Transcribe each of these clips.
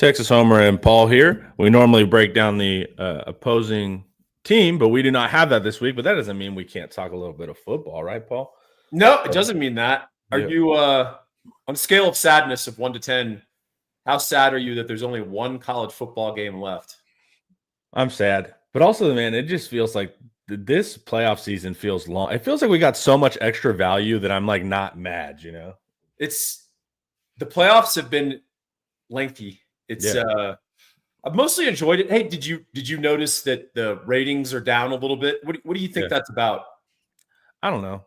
Texas Homer and Paul here. We normally break down the opposing team, but we do not have that this week. But that doesn't mean we can't talk a little bit of football, right, Paul? No, it doesn't mean that. Are Yeah. you on a scale of sadness of 1 to 10? How sad are you that there's only one college football game left? I'm sad, but also, man, it just feels like this playoff season feels long. It feels like we got so much extra value that I'm like not mad, you know? It's the playoffs have been lengthy. It's I've mostly enjoyed it. Hey, did you notice that the ratings are down a little bit? What do you think that's about? I don't know.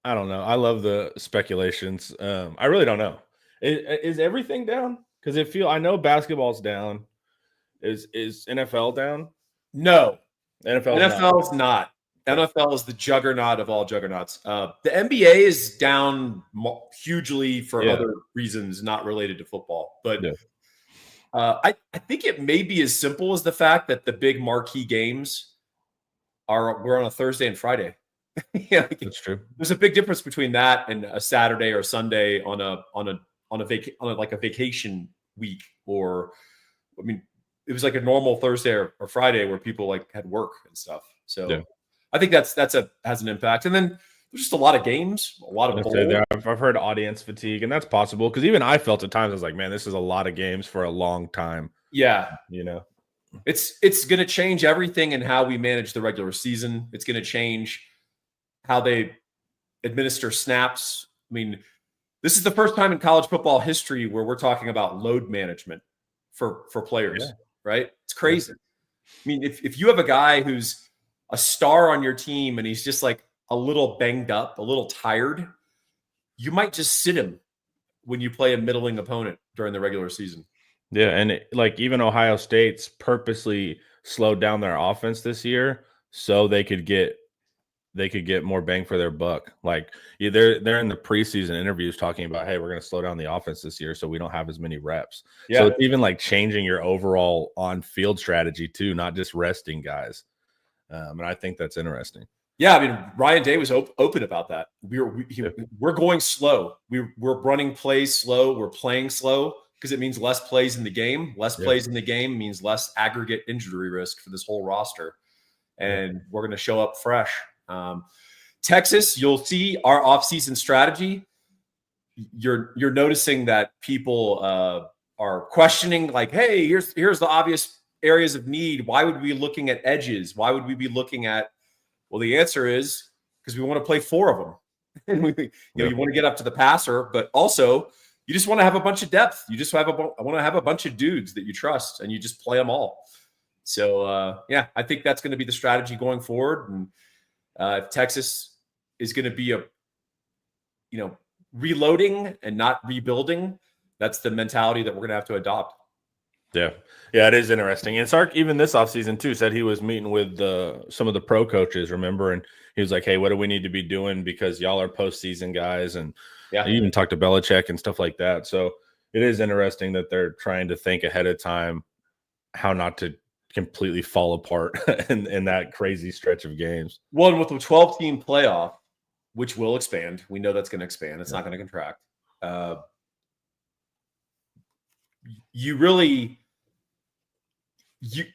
I love the speculations. I really don't know. Is everything down? Because I know basketball's down. Is NFL down? No, NFL is not. NFL is the juggernaut of all juggernauts. The NBA is down hugely for other reasons not related to football. But I think it may be as simple as the fact that the big marquee games we're on a Thursday and Friday. That's true. There's a big difference between that and a Saturday or Sunday on a vacation week, or it was like a normal Thursday or Friday where people like had work and stuff. So I think that's has an impact. And then there's just a lot of games, a lot of I've heard audience fatigue, and that's possible because even I felt at times I was like, man, this is a lot of games for a long time. Yeah, it's going to change everything in how we manage the regular season. It's going to change how they administer snaps. I mean, this is the first time in college football history where we're talking about load management for players, right? It's crazy. I mean, if you have a guy who's a star on your team and he's just like a little banged up, a little tired, you might just sit him when you play a middling opponent during the regular season. Yeah, and even Ohio State's purposely slowed down their offense this year so they could get more bang for their buck. Like they're in the preseason interviews talking about, hey, we're going to slow down the offense this year so we don't have as many reps. Yeah. So it's even like changing your overall on-field strategy too, not just resting guys. And I think that's interesting. Yeah, I mean, Ryan Day was open about that. We're going slow. We're running plays slow. We're playing slow because it means less plays in the game. Less plays in the game means less aggregate injury risk for this whole roster. And we're going to show up fresh. Texas, you'll see our offseason strategy. You're noticing that people are questioning, like, hey, here's the obvious areas of need. Why would we be looking at edges? Why would we be looking at? Well, the answer is because we want to play 4 of them. And you want to get up to the passer, but also you just want to have a bunch of depth. You just I want to have a bunch of dudes that you trust, and you just play them all. So I think that's going to be the strategy going forward. And if Texas is going to be reloading and not rebuilding, that's the mentality that we're going to have to adopt. Yeah, it is interesting. And Sark, even this offseason too, said he was meeting with some of the pro coaches, remember? And he was like, hey, what do we need to be doing? Because y'all are postseason guys. And he even talked to Belichick and stuff like that. So it is interesting that they're trying to think ahead of time how not to completely fall apart in that crazy stretch of games. Well, and with the 12-team playoff, which will expand, we know that's going to expand. It's not going to contract.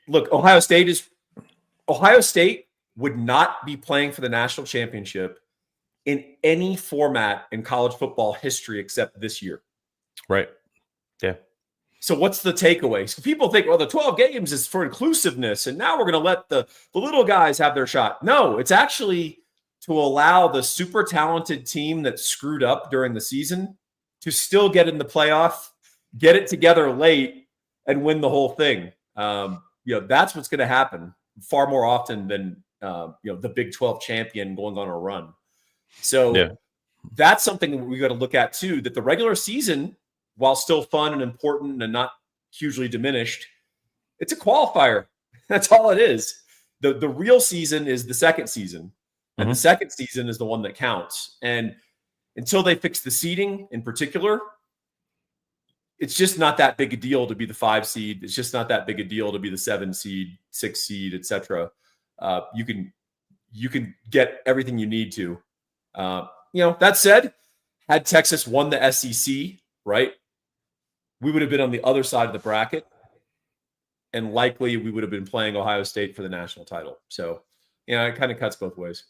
Look, Ohio State would not be playing for the national championship in any format in college football history except this year. Right. Yeah. So what's the takeaway? So people think, well, the 12 games is for inclusiveness, and now we're going to let the little guys have their shot. No, it's actually to allow the super talented team that screwed up during the season to still get in the playoff, get it together late, and win the whole thing. That's what's going to happen far more often than the Big 12 champion going on a run. So that's something we got to look at too, that the regular season, while still fun and important and not hugely diminished, it's a qualifier. That's all it is. The real season is the second season, and the second season is the one that counts. And until they fix the seeding in particular, it's just not that big a deal to be the 5 seed. It's just not that big a deal to be the 7 seed, 6 seed, etc. You can get everything you need to. That said, had Texas won the SEC, right, we would have been on the other side of the bracket, and likely we would have been playing Ohio State for the national title. So, it kind of cuts both ways.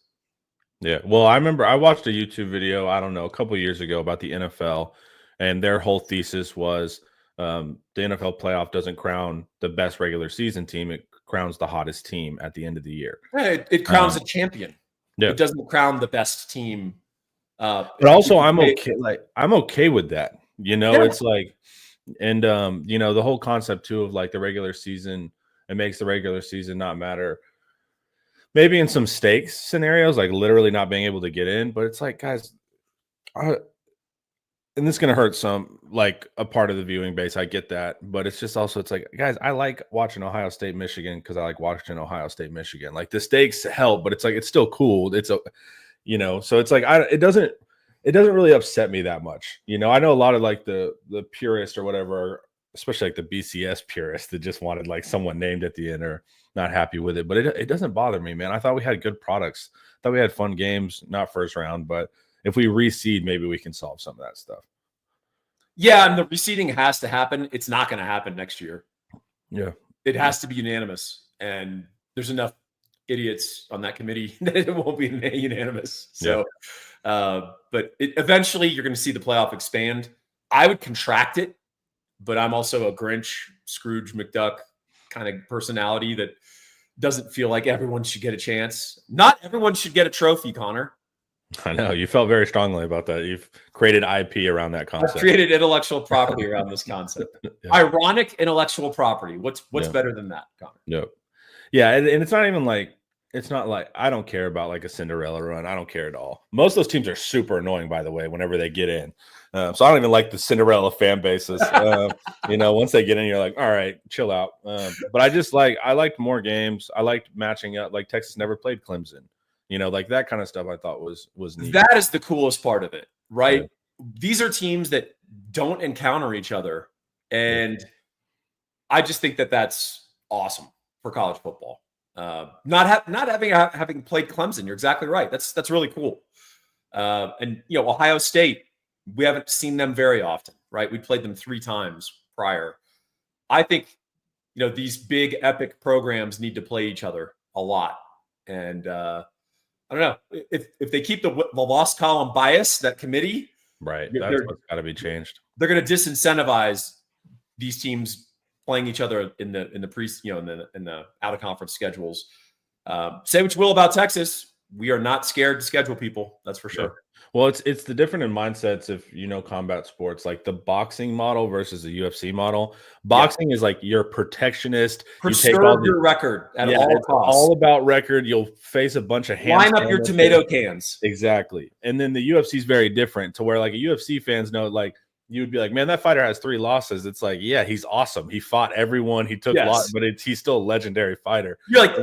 Yeah. Well, I remember I watched a YouTube video, I don't know, a couple of years ago about the NFL, and their whole thesis was the NFL playoff doesn't crown the best regular season team. It crowns the hottest team at the end of the year. It crowns a champion. Yeah. It doesn't crown the best team. But also I'm okay. Like, I'm okay with that. It's like, and the whole concept too of like the regular season, it makes the regular season not matter. Maybe in some stakes scenarios, like literally not being able to get in, but it's like, guys, and this is going to hurt some, like a part of the viewing base. I get that, but it's just also, it's like, guys, I like watching Ohio State, Michigan because I like watching Ohio State, Michigan. Like the stakes help, but it's like, it's still cool. It's so it's like, it doesn't really upset me that much. I know a lot of like the purist or whatever, especially like the BCS purists that just wanted like someone named at the end or not happy with it, but it doesn't bother me, man. I thought we had good products. I thought we had fun games, not first round, but if we reseed, maybe we can solve some of that stuff. Yeah, and the reseeding has to happen. It's not going to happen next year. Yeah. It has to be unanimous, and there's enough idiots on that committee that it won't be unanimous. So, but eventually you're going to see the playoff expand. I would contract it, but I'm also a Grinch, Scrooge McDuck kind of personality that doesn't feel like everyone should get a chance. Not everyone should get a trophy, Connor. I know you felt very strongly about that. You've created IP around that concept. I've created intellectual property around this concept. Yeah. Ironic intellectual property. What's better than that, Connor? Yep. Yeah, and it's not even like, it's not like I don't care about like a Cinderella run. I don't care at all. Most of those teams are super annoying, by the way, whenever they get in. So I don't even like the Cinderella fan bases. Once they get in, you're like, all right, chill out. But I liked more games. I liked matching up. Like Texas never played Clemson. Like that kind of stuff I thought was neat. That is the coolest part of it, right? Yeah. These are teams that don't encounter each other. And I just think that that's awesome for college football. Not having played Clemson, you're exactly right. That's really cool. And Ohio State, we haven't seen them very often, right? We played them 3 times prior. I think these big epic programs need to play each other a lot, and I don't know if they keep the lost column bias, that committee, right? That's what's got to be changed. They're going to disincentivize these teams playing each other in the pre, in the out of conference schedules. Say what you will about Texas, we are not scared to schedule people. That's for sure. Yeah. Well, it's the different in mindsets of combat sports, like the boxing model versus the UFC model. Boxing is like you're protectionist. Preserve your record at all costs. All about record. You'll face a bunch of hands. Line up your tomato cans. Exactly. And then the UFC is very different to where like a UFC fans know, like you would be like, man, that fighter has 3 losses. It's like, yeah, he's awesome. He fought everyone. He took lots, but he's still a legendary fighter. You're like,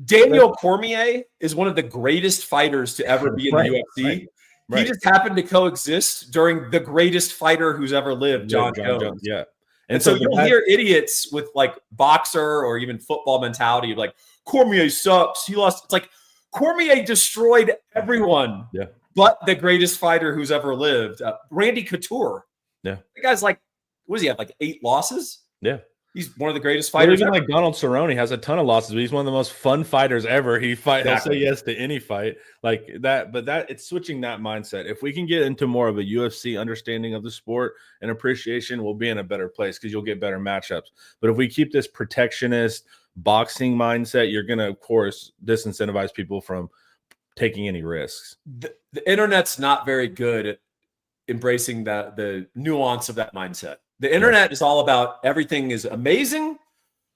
Daniel Cormier is one of the greatest fighters to ever be in the UFC. Right. He just happened to coexist during the greatest fighter who's ever lived, John Jones. Yeah. And so you'll hear idiots with like boxer or even football mentality of like, Cormier sucks. He lost. It's like Cormier destroyed everyone but the greatest fighter who's ever lived. Randy Couture. Yeah. The guy's like, what does he have? Like 8 losses? Yeah. He's one of the greatest fighters. Even like Donald Cerrone has a ton of losses, but he's one of the most fun fighters ever. He'll say yes to any fight like that. But it's switching that mindset. If we can get into more of a UFC understanding of the sport and appreciation, we'll be in a better place because you'll get better matchups. But if we keep this protectionist boxing mindset, you're going to, of course, disincentivize people from taking any risks. The internet's not very good at embracing the nuance of that mindset. The internet is all about everything is amazing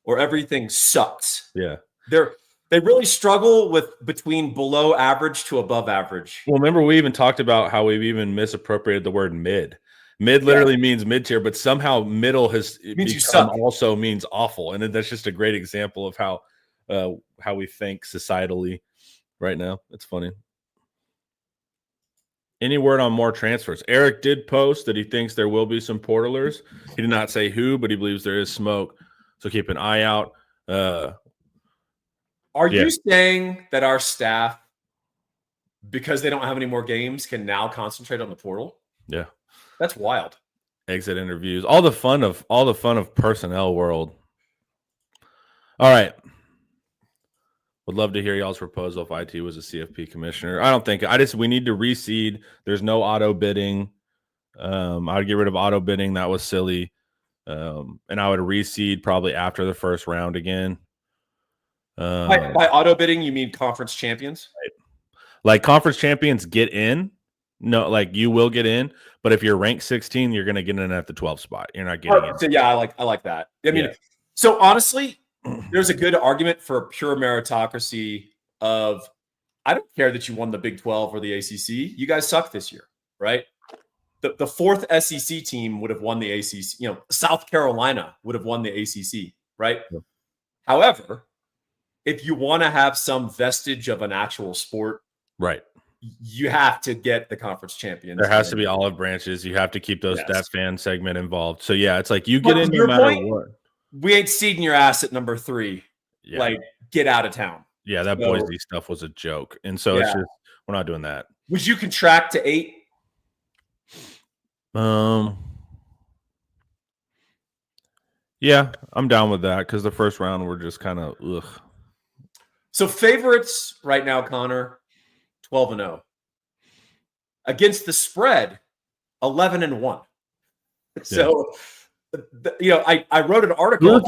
or everything sucks. Yeah. They really struggle with between below average to above average. Well, remember we even talked about how we've even misappropriated the word mid. Mid literally means mid tier, but somehow middle also means awful. And that's just a great example of how we think societally right now. It's funny. Any word on more transfers? Eric did post that he thinks there will be some portalers. He did not say who, but he believes there is smoke. So keep an eye out. Are you saying that our staff, because they don't have any more games, can now concentrate on the portal? Yeah. That's wild. exit interviews, all the fun of personnel world. All right. Would love to hear y'all's proposal if IT was a CFP commissioner. I don't think we need to reseed. There's no auto bidding. I'd get rid of auto bidding. That was silly. And I would reseed probably after the first round again. By auto bidding, you mean conference champions? Right. Like conference champions get in. No, like you will get in, but if you're ranked 16, you're going to get in at the 12th spot. You're not getting in. So yeah, I like that. I mean, so honestly, there's a good argument for pure meritocracy of I don't care that you won the Big 12 or the ACC. You guys suck this year, right? The fourth SEC team would have won the ACC. You know, South Carolina would have won the ACC, right? Yeah. However, if you want to have some vestige of an actual sport, right, you have to get the conference champions. There has to be olive branches. You have to keep that fan segment involved. So yeah, it's like you get in no matter what. We ain't seeding your ass at number 3. Yeah. Like, get out of town. Yeah, that Boise stuff was a joke. And so it's just, we're not doing that. Would you contract to 8? Yeah, I'm down with that because the first round we're just kind of ugh. So favorites right now, Connor, 12-0. Against the spread, 11-1. So I wrote an article. Who's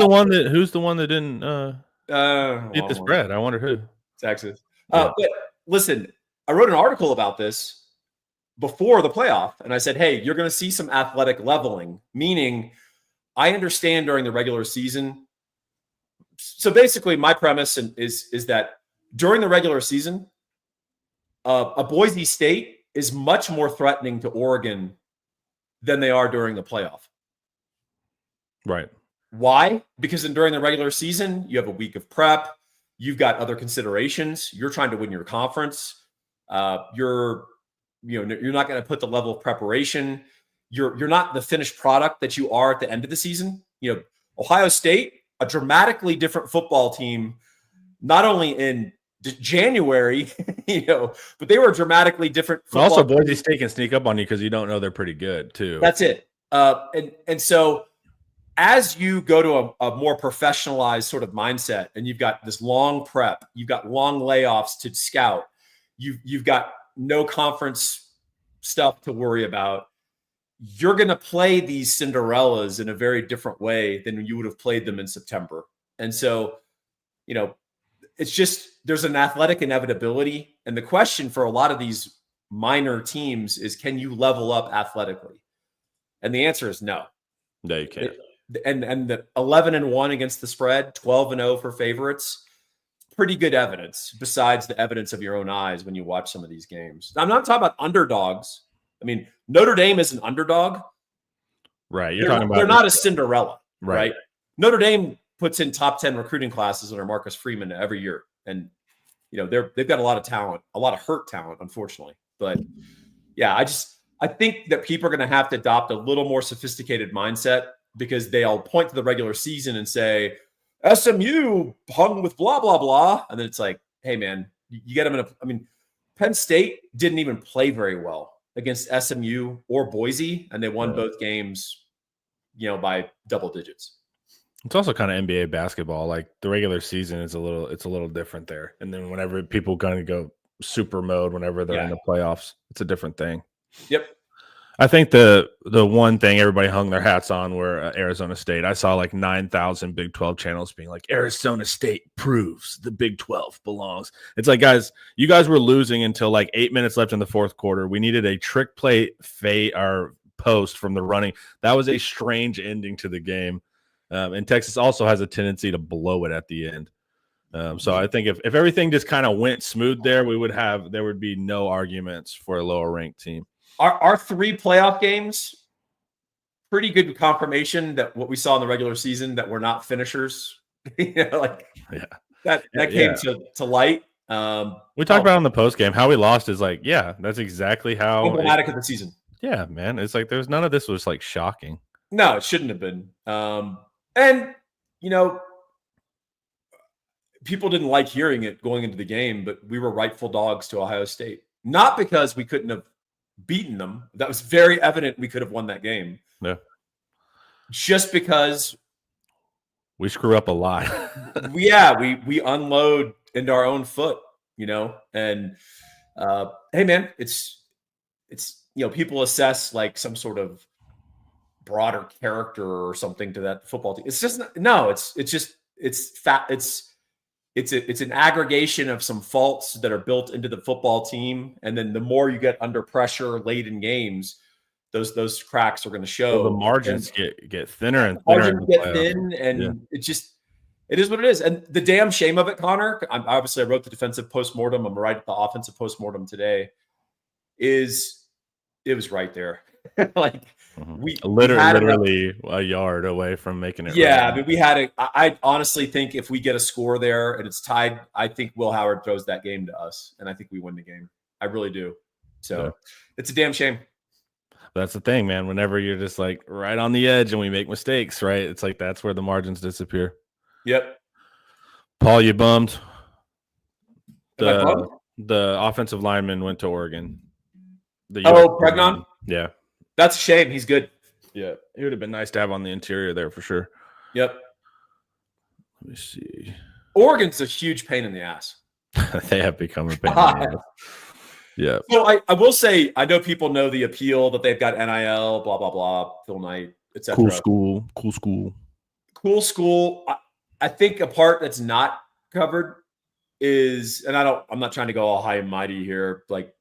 the one that didn't beat the spread? I wonder who. Texas. But listen, I wrote an article about this before the playoff, and I said, hey, you're going to see some athletic leveling, meaning I understand during the regular season. So basically, my premise is that during the regular season, a Boise State is much more threatening to Oregon than they are during the playoff. Right. Why? Because during the regular season, you have a week of prep. You've got other considerations. You're trying to win your conference. You're not going to put the level of preparation. You're not the finished product that you are at the end of the season. You know, Ohio State, a dramatically different football team, not only in January, but they were a dramatically different. Also, Boise State can sneak up on you because you don't know they're pretty good too. That's it. And so as you go to a more professionalized sort of mindset, and you've got this long prep, you've got long layoffs to scout, you've got no conference stuff to worry about. You're going to play these Cinderellas in a very different way than you would have played them in September. And so, it's just, there's an athletic inevitability. And the question for a lot of these minor teams is, can you level up athletically? And the answer is no. No, you can't. And the 11-1 against the spread, 12-0 for favorites, pretty good evidence besides the evidence of your own eyes when you watch some of these games. I'm not talking about underdogs. I mean, Notre Dame is an underdog. Right. They're not a Cinderella. Right. Notre Dame puts in top 10 recruiting classes under Marcus Freeman every year. And, they've got a lot of talent, a lot of hurt talent, unfortunately. But yeah, I think that people are going to have to adopt a little more sophisticated mindset, because they'll point to the regular season and say, SMU hung with blah, blah, blah. And then it's like, hey, man, you get them Penn State didn't even play very well against SMU or Boise, and they won both games, by double digits. It's also kind of NBA basketball. Like the regular season is it's a little different there. And then whenever people kind of go super mode, whenever they're in the playoffs, it's a different thing. Yep. I think the one thing everybody hung their hats on were Arizona State. I saw like 9,000 Big 12 channels being like, Arizona State proves the Big 12 belongs. It's like, guys, you guys were losing until like 8 minutes left in the fourth quarter. We needed a trick play or post from the running. That was a strange ending to the game. And Texas also has a tendency to blow it at the end. So I think if everything just kind of went smooth there, there would be no arguments for a lower ranked team. Our 3 playoff games, pretty good confirmation that what we saw in the regular season, that we're not finishers. That came to light. We talked about on the post game how we lost is like, that's exactly how emblematic of the season. Yeah, man, it's like there's none of this was like shocking. No, it shouldn't have been. And people didn't like hearing it going into the game, but we were rightful dogs to Ohio State, not because we couldn't have beaten them. That was very evident. We could have won that game. Yeah. just because we screw up a lot. we unload into our own foot, and hey man, it's people assess like some sort of broader character or something to that football team. It's just it's an aggregation of some faults that are built into the football team, and then the more you get under pressure late in games, those cracks are going to show. Well, the margins get thinner and thinner. Margins get thin, and it is what it is. And the damn shame of it, Connor. Obviously, I wrote the defensive postmortem. I'm writing the offensive postmortem today. It was right there. Like we literally a yard away from making it. Yeah, right. I mean, we had I honestly think if we get a score there and it's tied, I think Will Howard throws that game to us, and I think we win the game. I really do. So It's a damn shame. That's the thing, man. Whenever you're just like right on the edge and we make mistakes, right? It's like that's where the margins disappear. Yep. Paul, you bummed? The offensive lineman went to Oregon. Pregnon? Yeah. That's a shame. He's good. Yeah. It would have been nice to have on the interior there for sure. Yep. Let me see. Oregon's a huge pain in the ass. They have become a pain in the ass. Yeah. So I will say, I know people know the appeal that they've got NIL, blah, blah, blah, Phil Knight, etc. Cool school. I think a part that's not covered is, and I'm not trying to go all high and mighty here. Like,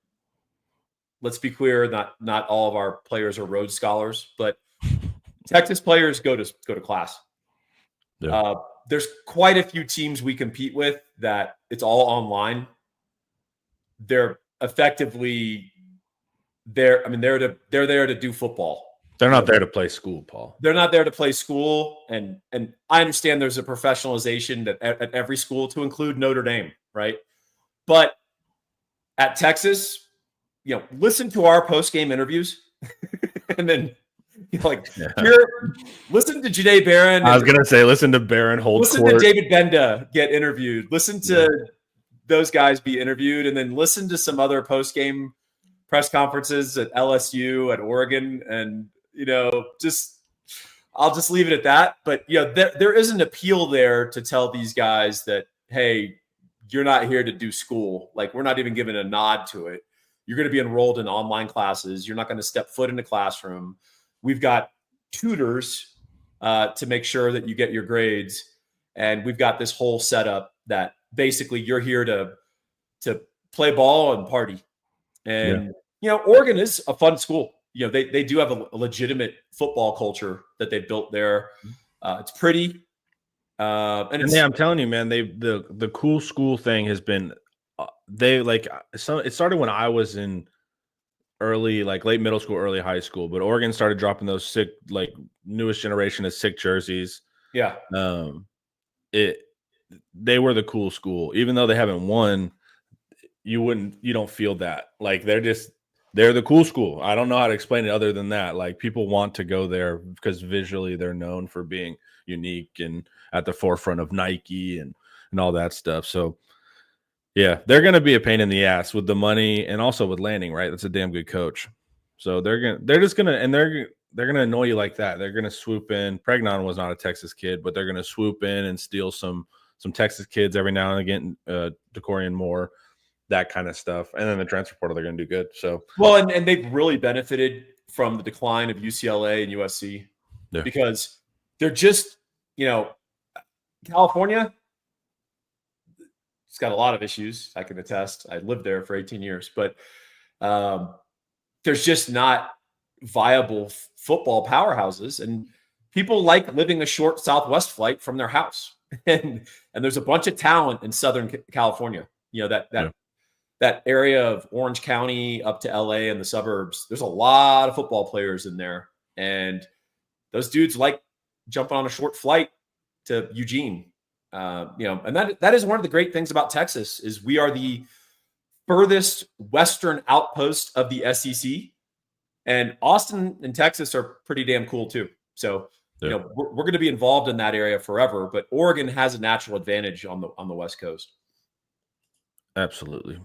let's be clear, not all of our players are Rhodes Scholars, but Texas players go to class. Yeah. There's quite a few teams we compete with that it's all online. They're effectively there. I mean, they're there to do football. They're not there to play school, Paul. They're not there to play school. And I understand there's a professionalization at every school, to include Notre Dame, right? But at Texas, listen to our post-game interviews and then listen to Janae Barron. I was going to say, listen to Barron hold listen court. To David Benda get interviewed. Listen to those guys be interviewed, and then listen to some other post-game press conferences at LSU, at Oregon, and I'll just leave it at that. But there is an appeal there to tell these guys that, hey, you're not here to do school. Like, we're not even giving a nod to it. You're going to be enrolled in online classes. You're not going to step foot in a classroom. We've got tutors to make sure that you get your grades, and we've got this whole setup that basically you're here to play ball and party. And Oregon is a fun school. They do have a legitimate football culture that they've built there. It's pretty. I'm telling you, man, the cool school thing has been. It started when I was in late middle school, early high school. But Oregon started dropping those sick, newest generation of sick jerseys. Yeah. They were the cool school, even though they haven't won. You don't feel that. Like, they're the cool school. I don't know how to explain it other than that. Like, people want to go there because visually they're known for being unique and at the forefront of Nike and all that stuff. So yeah, they're going to be a pain in the ass with the money and also with Lanning, right? That's a damn good coach. So they're going to annoy you like that. They're going to swoop in. Pregnon was not a Texas kid, but they're going to swoop in and steal some Texas kids every now and again, DeCorian Moore, that kind of stuff. And then the transfer portal, they're going to do good. So, well, and they've really benefited from the decline of UCLA and USC because they're just, California, it's got a lot of issues. I can attest. I lived there for 18 years, but there's just not viable football powerhouses, and people like living a short Southwest flight from their house. And there's a bunch of talent in Southern California. That area of Orange County up to LA and the suburbs. There's a lot of football players in there, and those dudes like jumping on a short flight to Eugene. And that is one of the great things about Texas is we are the furthest western outpost of the SEC, and Austin and Texas are pretty damn cool too. So, we're going to be involved in that area forever, but Oregon has a natural advantage on the West Coast. Absolutely.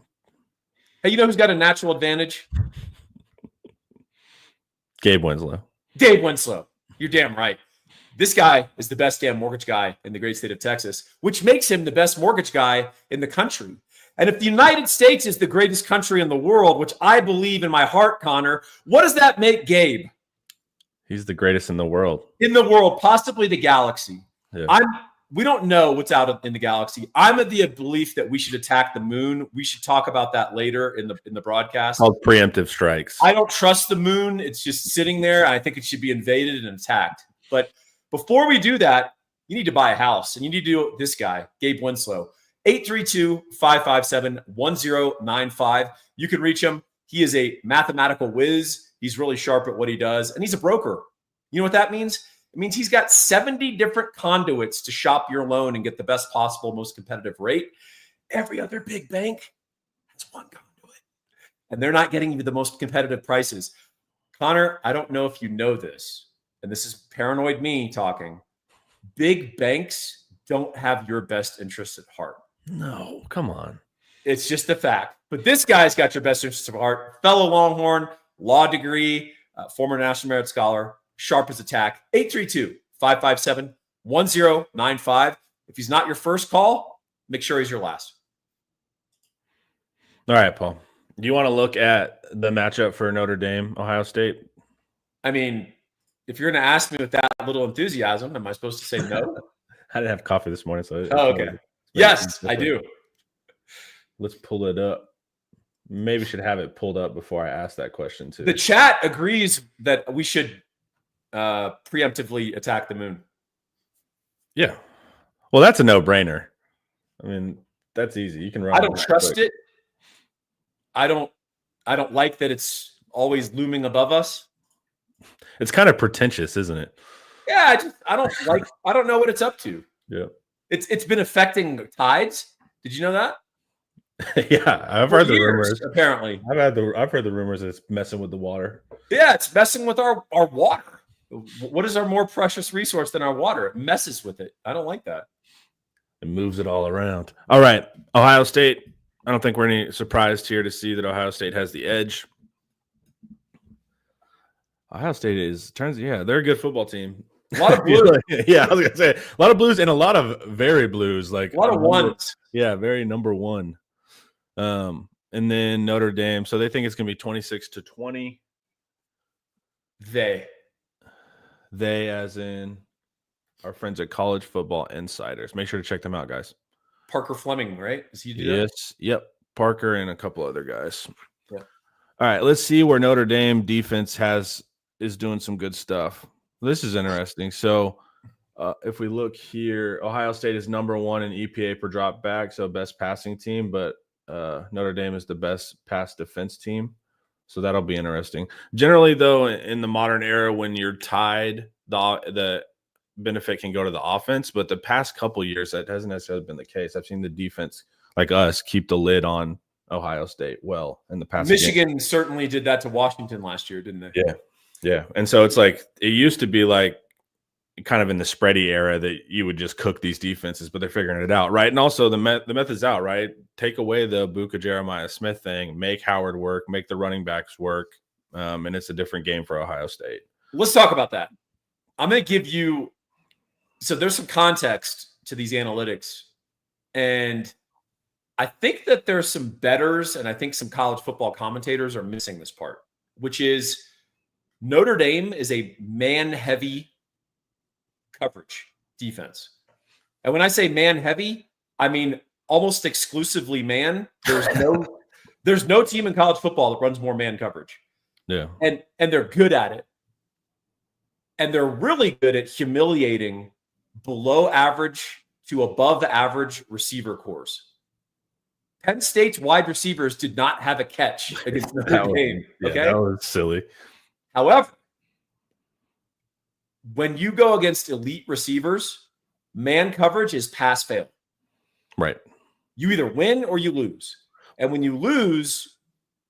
Hey, who's got a natural advantage? Gabe Winslow. You're damn right. This guy is the best damn mortgage guy in the great state of Texas, which makes him the best mortgage guy in the country. And if the United States is the greatest country in the world, which I believe in my heart, Connor, what does that make Gabe? He's the greatest in the world. In the world, possibly the galaxy. Yeah. We don't know what's out in the galaxy. I'm of the belief that we should attack the moon. We should talk about that later in the broadcast. Called preemptive strikes. I don't trust the moon. It's just sitting there. I think it should be invaded and attacked. But before we do that, you need to buy a house, and you need to do this guy, Gabe Winslow. 832-557-1095. You can reach him. He is a mathematical whiz. He's really sharp at what he does, and he's a broker. You know what that means? It means he's got 70 different conduits to shop your loan and get the best possible, most competitive rate. Every other big bank has one conduit, and they're not getting you the most competitive prices. Connor, I don't know if you know this, and this is paranoid me talking. Big banks don't have your best interests at heart. No, come on. It's just a fact. But this guy's got your best interests at heart. Fellow Longhorn, law degree, former National Merit Scholar, sharp as a tack. 832-557-1095. If he's not your first call, make sure he's your last. All right, Paul. Do you want to look at the matchup for Notre Dame, Ohio State? I mean, if you're going to ask me with that little enthusiasm, am I supposed to say no? I didn't have coffee this morning, so. Okay. Yes, I do. Let's pull it up. Maybe should have it pulled up before I ask that question, too. The chat agrees that we should preemptively attack the moon. Yeah. Well, that's a no-brainer. I mean, that's easy. You can run. I don't trust it. I don't like that it's always looming above us. It's kind of pretentious, isn't it? Yeah, I don't know what it's up to. Yeah. It's been affecting tides. Did you know that? Yeah, I've heard the rumors. Apparently, I've heard the rumors that it's messing with the water. Yeah, it's messing with our water. What is our more precious resource than our water? It messes with it. I don't like that. It moves it all around. All right, Ohio State. I don't think we're any surprised here to see that Ohio State has the edge. Ohio State they're a good football team. A lot of blues. Yeah, I was gonna say a lot of blues and a lot of very blues, like a lot of ones. Yeah, very number one. And then Notre Dame. So they think it's gonna be 26-20. They as in our friends at College Football Insiders. Make sure to check them out, guys. Parker Fleming, right? Is he? Yes. Yep. Parker and a couple other guys. Yeah. All right. Let's see where Notre Dame defense is doing some good stuff. This is interesting. So if we look here, Ohio State is number one in EPA per drop back, so best passing team, but Notre Dame is the best pass defense team. So that'll be interesting. Generally, though, in the modern era, when you're tied, the benefit can go to the offense. But the past couple years, that hasn't necessarily been the case. I've seen the defense, like us, keep the lid on Ohio State well in the past. Michigan certainly did that to Washington last year, didn't they? Yeah. And so it's like it used to be like kind of in the spready era that you would just cook these defenses, but they're figuring it out, right? And also the method's out, right? Take away the Buka Jeremiah Smith thing, make Howard work, make the running backs work, and it's a different game for Ohio State. Let's talk about that. I'm going to give you – so there's some context to these analytics, and I think that there's some bettors, and I think some college football commentators are missing this part, which is Notre Dame is a man-heavy coverage defense. And when I say man-heavy, I mean almost exclusively man. There's no team in college football that runs more man coverage. Yeah. And they're good at it. And they're really good at humiliating below average to above average receiver cores. Penn State's wide receivers did not have a catch against Notre Dame. Okay. That was silly. However, when you go against elite receivers, man coverage is pass fail. Right. You either win or you lose. And when you lose,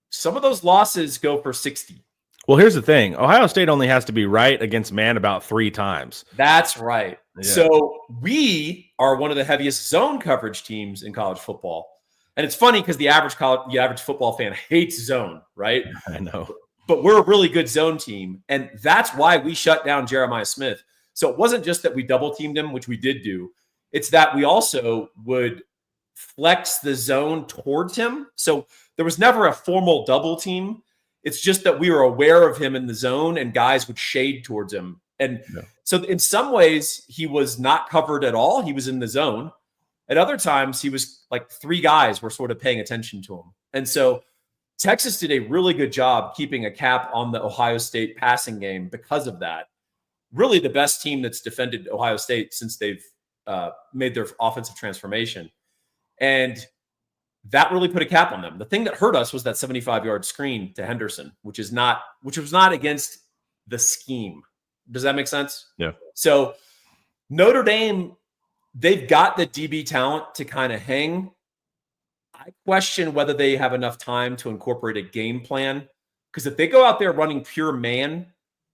some of those losses go for 60. Well, here's the thing. Ohio State only has to be right against man about 3 times. That's right. Yeah. So we are one of the heaviest zone coverage teams in college football. And it's funny because the average football fan hates zone, right? I know. But we're a really good zone team. And that's why we shut down Jeremiah Smith. So it wasn't just that we double teamed him, which we did do. It's that we also would flex the zone towards him. So there was never a formal double team. It's just that we were aware of him in the zone and guys would shade towards him. And so in some ways, he was not covered at all. He was in the zone. At other times, he was like 3 guys were sort of paying attention to him. And so Texas did a really good job keeping a cap on the Ohio State passing game because of that. Really the best team that's defended Ohio State since they've made their offensive transformation. And that really put a cap on them. The thing that hurt us was that 75-yard screen to Henderson, which was not against the scheme. Does that make sense? Yeah. So Notre Dame, they've got the DB talent to kind of hang. I question whether they have enough time to incorporate a game plan. Because if they go out there running pure man,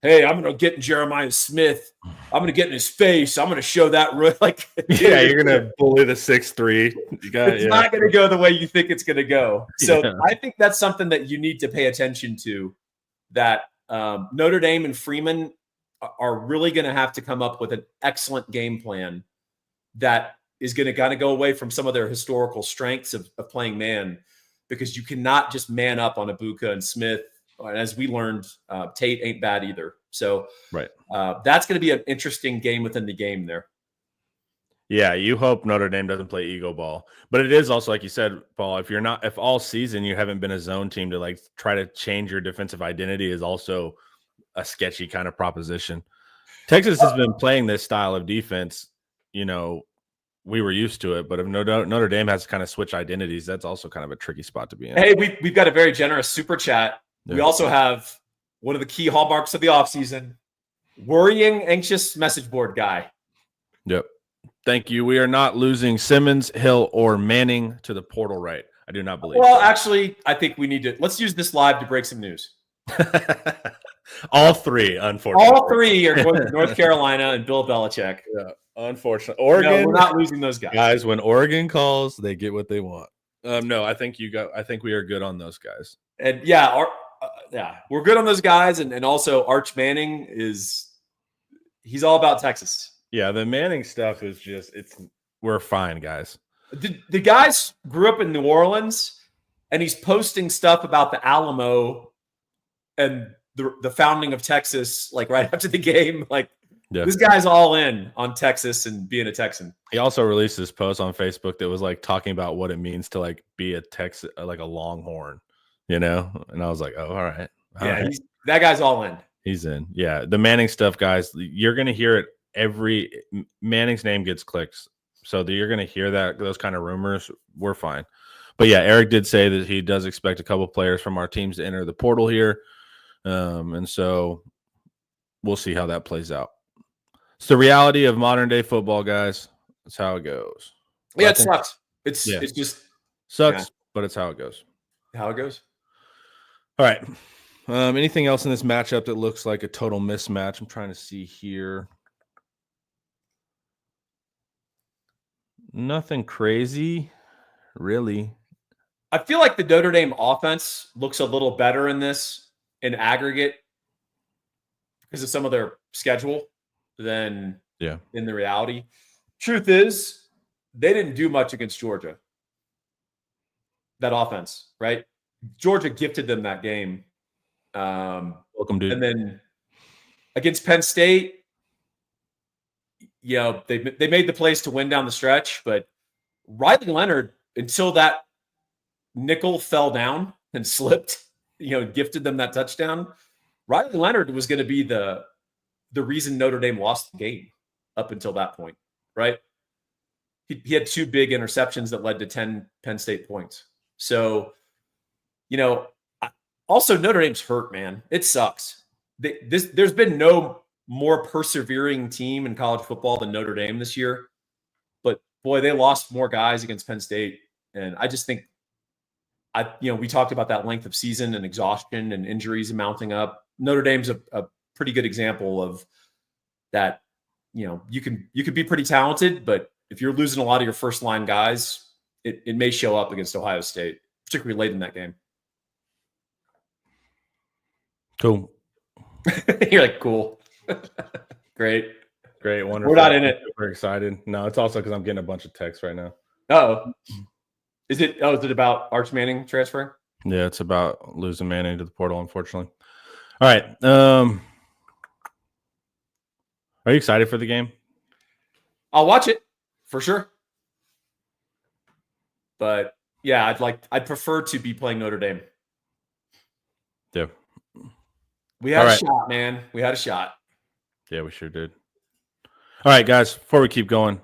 hey, I'm going to get in Jeremiah Smith. I'm going to get in his face. I'm going to show that. Like, yeah, you're going to bully the 6'3". It's not going to go the way you think it's going to go. So I think that's something that you need to pay attention to, that Notre Dame and Freeman are really going to have to come up with an excellent game plan that is going to kind of go away from some of their historical strengths of playing man, because you cannot just man up on Ibuka and Smith. And as we learned, Tate ain't bad either. So that's going to be an interesting game within the game there. Yeah, you hope Notre Dame doesn't play ego ball. But it is also, like you said, Paul, if all season you haven't been a zone team, to like try to change your defensive identity is also a sketchy kind of proposition. Texas has been playing this style of defense. We were used to it, but if Notre Dame has to kind of switch identities, that's also kind of a tricky spot to be in. Hey, we've got a very generous super chat. We also have one of the key hallmarks of the offseason, worrying, anxious message board guy. Yep. Thank you. We are not losing Simmons, Hill, or Manning to the portal, right? I do not believe. Well, actually, I think we need to. Let's use this live to break some news. All 3, unfortunately. All 3 are going to North Carolina and Bill Belichick. Yeah, unfortunately. Oregon. No, we're not losing those guys. Guys, when Oregon calls, they get what they want. No, I think we are good on those guys. And we're good on those guys. And also Arch Manning he's all about Texas. Yeah, the Manning stuff is we're fine, guys. The guys grew up in New Orleans, and he's posting stuff about the Alamo and the founding of Texas, like right after the game. Like, this guy's all in on Texas and being a Texan. He also released this post on Facebook that was like talking about what it means to like be a Texas, like a Longhorn, And I was like, oh, all right. All right. That guy's all in. He's in. Yeah. The Manning stuff, guys, you're going to hear it Manning's name gets clicks. So you're going to hear those kind of rumors. We're fine. But yeah, Eric did say that he does expect a couple players from our teams to enter the portal here. And so we'll see how that plays out. It's the reality of modern day football, guys. That's how it goes. Yeah, it sucks. It's just sucks, but it's how it goes. How it goes. All right. Anything else in this matchup that looks like a total mismatch? I'm trying to see here. Nothing crazy, really. I feel like the Notre Dame offense looks a little better in this in aggregate because of some of their schedule than in the reality. Truth is, they didn't do much against Georgia. That offense, right? Georgia gifted them that game. Welcome, dude. And then against Penn State, they made the plays to win down the stretch, but Riley Leonard, until that nickel fell down and slipped, gifted them that touchdown. Riley Leonard was going to be the reason Notre Dame lost the game up until that point, right? He had 2 big interceptions that led to 10 Penn State points. So, also Notre Dame's hurt, man. It sucks. There's been no more persevering team in college football than Notre Dame this year. But boy, they lost more guys against Penn State. And I just think we talked about that length of season and exhaustion and injuries mounting up. Notre Dame's a pretty good example of that. You could be pretty talented, but if you're losing a lot of your first line guys, it may show up against Ohio State, particularly late in that game. Cool. You're like, cool. Great. Great, wonderful. We're not in it. Super excited. No, it's also because I'm getting a bunch of texts right now. Oh, is it about Arch Manning transferring? Yeah, it's about losing Manning to the portal, unfortunately. All right. Are you excited for the game? I'll watch it for sure. But yeah, I'd prefer to be playing Notre Dame. Yeah. We had a shot, man. We had a shot. Yeah, we sure did. All right, guys, before we keep going,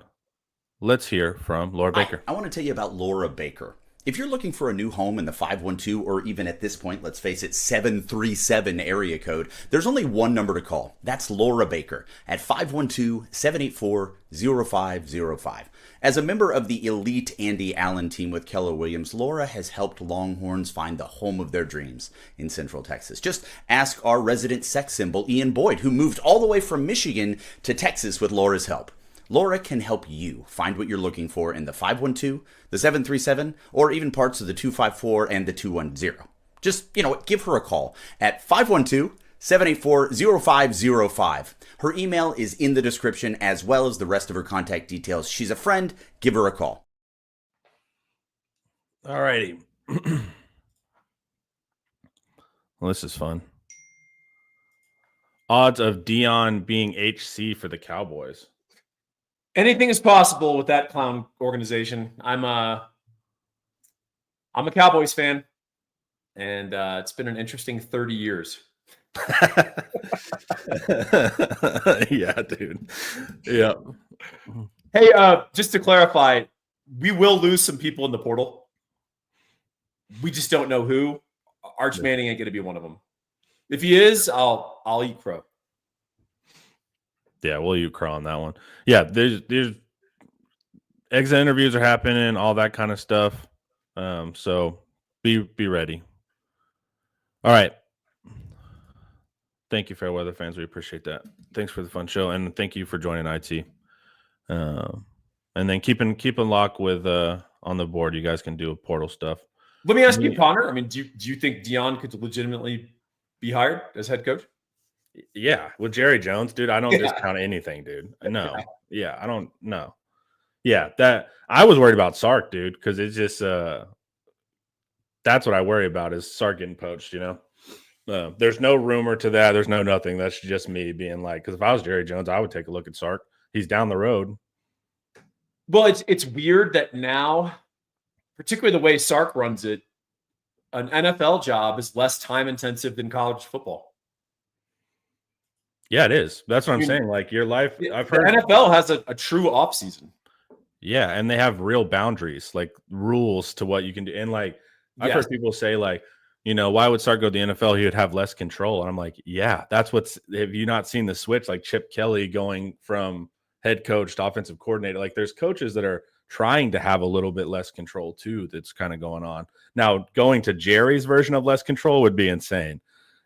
let's hear from Laura Baker. I want to tell you about Laura Baker. If you're looking for a new home in the 512 or even at this point, let's face it, 737 area code, there's only one number to call. That's Laura Baker at 512-784-0505. As a member of the elite Andy Allen team with Keller Williams, Laura has helped Longhorns find the home of their dreams in Central Texas. Just ask our resident sex symbol, Ian Boyd, who moved all the way from Michigan to Texas with Laura's help. Laura can help you find what you're looking for in the 512, the 737, or even parts of the 254 and the 210. Just, give her a call at 512-784-0505. Her email is in the description as well as the rest of her contact details. She's a friend. Give her a call. All righty. Well, this is fun. Odds of Dion being HC for the Cowboys. Anything is possible with that clown organization. I'm a Cowboys fan, and it's been an interesting 30 years. Yeah, dude. Yeah. Hey, just to clarify, we will lose some people in the portal. We just don't know who. Arch Manning ain't going to be one of them. If he is, I'll eat crow. Yeah, we'll eat crow on that one. Yeah, there's exit interviews are happening, all that kind of stuff. So be ready. All right. Thank you, Fairweather fans. We appreciate that. Thanks for the fun show, and thank you for joining IT. And then keep in lock with on the board. You guys can do portal stuff. Let me ask you, Connor. I mean, do you think Dion could legitimately be hired as head coach? Yeah, with Jerry Jones, dude. I don't discount anything, dude. No. Yeah, I don't know. Yeah, that I was worried about Sark, dude, because it's just that's what I worry about is Sark getting poached, There's no rumor to that. There's no nothing. That's just me being like, because if I was Jerry Jones, I would take a look at Sark. He's down the road. Well, it's weird that now, particularly the way Sark runs it, an NFL job is less time intensive than college football. Yeah, it is. That's what I'm saying. Like your life, I've heard the NFL has a true off season. Yeah, and they have real boundaries, like rules to what you can do. And like I've heard people say, like, why would Sark go to the NFL? He would have less control. And I'm like, yeah, that's have you not seen the switch? Like Chip Kelly going from head coach to offensive coordinator. Like there's coaches that are trying to have a little bit less control too. That's kind of going on. Now, going to Jerry's version of less control would be insane.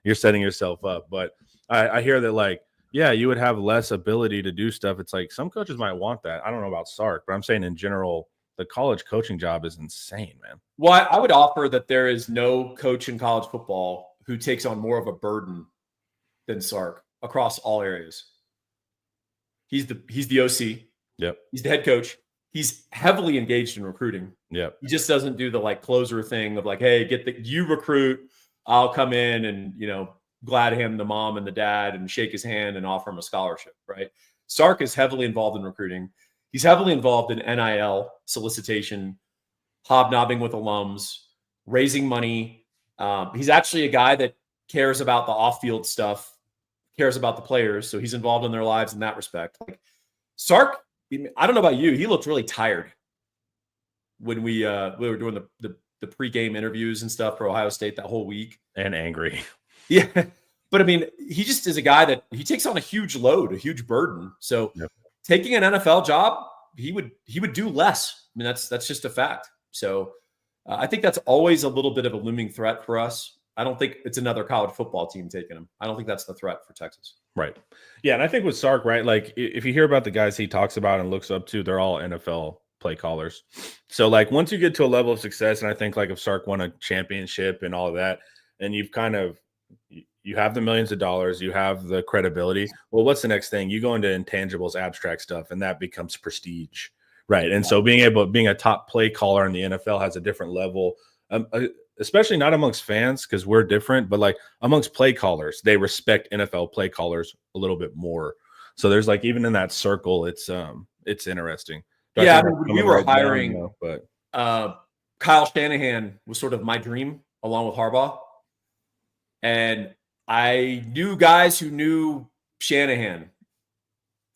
You're setting yourself up. But I hear that, like, yeah, you would have less ability to do stuff. It's like some coaches might want that. I don't know about Sark, but I'm saying in general, the college coaching job is insane, man. Well, I would offer that there is no coach in college football who takes on more of a burden than Sark across all areas. He's the OC. Yep. He's the head coach. He's heavily engaged in recruiting. Yep. He just doesn't do the like closer thing of like, hey, you recruit, I'll come in and, glad him the mom and the dad and shake his hand and offer him a scholarship, right? Sark is heavily involved in recruiting. He's heavily involved in NIL solicitation, hobnobbing with alums, raising money. He's actually a guy that cares about the off-field stuff, cares about the players. So he's involved in their lives in that respect. Like Sark, I don't know about you. He looked really tired when we were doing the pregame interviews and stuff for Ohio State that whole week. And angry. Yeah. But I mean, he just is a guy that he takes on a huge load, a huge burden. So taking an NFL job, he would do less. I mean, that's just a fact. So I think that's always a little bit of a looming threat for us. I don't think it's another college football team taking him. I don't think that's the threat for Texas. Right. Yeah. And I think with Sark, right, like if you hear about the guys he talks about and looks up to, they're all NFL play callers. So like once you get to a level of success, and I think like if Sark won a championship and all of that, and you've kind of you have the millions of dollars, you have the credibility. Well, what's the next thing? You go into intangibles, abstract stuff, and that becomes prestige, right? And so being a top play caller in the NFL has a different level, especially not amongst fans because we're different, but like amongst play callers, they respect NFL play callers a little bit more. So there's like even in that circle, it's interesting. Yeah, we were hiring, though, but Kyle Shanahan was sort of my dream along with Harbaugh. And I knew guys who knew Shanahan.